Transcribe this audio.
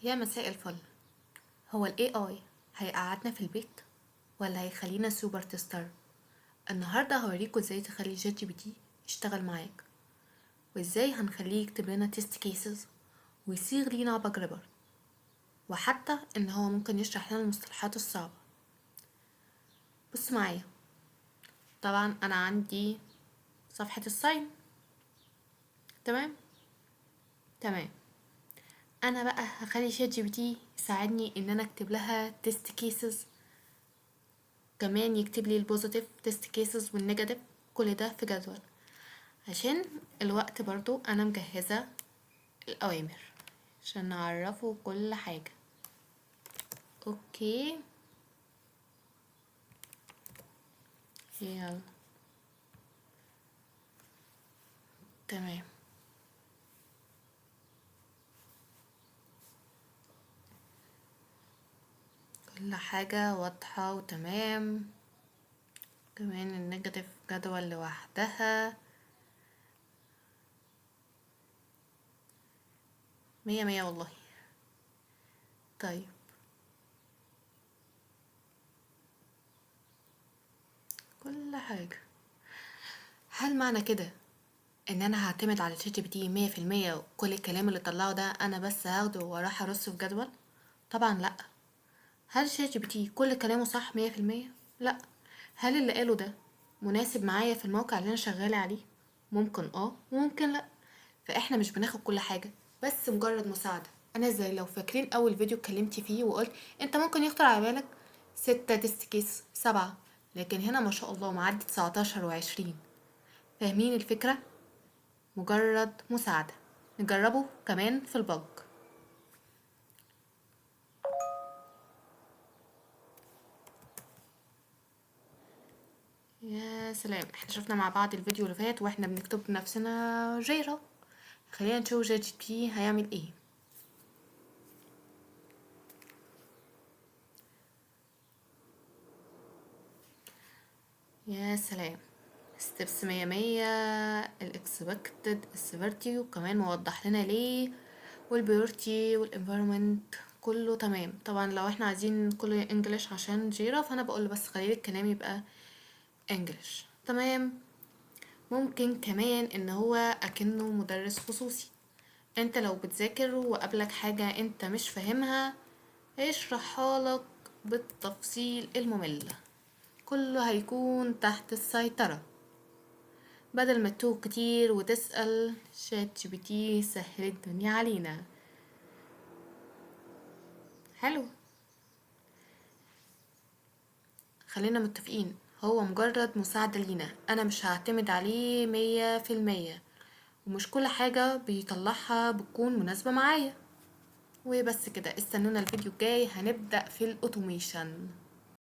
يا مساء الفل. هو ال AI هيقعدنا في البيت ولا هيخلينا سوبر تستر؟ النهاردة هوريكوا ازاي تخلي جات جي بي تي يشتغل معاك، وازاي هنخليه يكتب لنا تيست كيسز ويصيغ لينا بجربر، وحتى ان هو ممكن يشرح لنا المصطلحات الصعبة. بص معايا. طبعا انا عندي صفحة الساين. تمام. تمام. انا بقى هخلي شات جي بي تي يساعدني ان انا اكتب لها تيست كيسز، كمان يكتب لي البوزيتيف تيست كيسز والنيجاتيف، كل ده في جدول. عشان الوقت برضو انا مجهزة الاوامر عشان نعرفه كل حاجة. اوكي، يلا. تمام. كل حاجة واضحة وتمام. كمان النيجاتيف جدول لوحدها. مية مية والله. طيب، كل حاجة. هل معنى كده ان انا هعتمد على شات جي بي تي 100%، وكل الكلام اللي طلعه ده انا بس هاخده واروح ارصه في جدول؟ طبعا لا. هل شات جي بي تي كل كلامه صح 100%؟ لا. هل اللي قاله ده مناسب معايا في الموقع اللي انا شغالة عليه؟ ممكن وممكن لا. فاحنا مش بناخد كل حاجة، بس مجرد مساعدة. انا زي لو فاكرين اول فيديو اتكلمت فيه وقلت انت ممكن يخطر على بالك 6 تيست كيس 7، لكن هنا ما شاء الله معدي 19 و20. فاهمين الفكرة؟ مجرد مساعدة. نجربه كمان في البج. يا سلام، احنا شفنا مع بعض الفيديو اللي فات واحنا بنكتب بنفسنا جيرة. خلينا نشوف جات جي بي هيعمل ايه. يا سلام. ستيبس مية مية. الاكسبكتد السيفيرتي، وكمان موضح لنا ليه، والبيورتي والانفيرومنت كله تمام. طبعا لو احنا عايزين كله انجليش عشان جيرة، فانا بقول بس خلي الكلام يبقى انجليش. تمام. ممكن كمان ان هو اكنه مدرس خصوصي. انت لو بتذاكر وقابلك حاجة انت مش فاهمها، هيشرحها لك بالتفصيل الممل. كله هيكون تحت السيطرة. بدل ما تتوه كتير وتسأل، شات جي بي تي سهل الدنيا علينا. حلو. خلينا متفقين، هو مجرد مساعدة لينا، انا مش هعتمد عليه 100%، ومش كل حاجة بيطلعها بتكون مناسبة معايا. وبس كده، استنونا الفيديو الجاي هنبدأ في الاوتوميشن.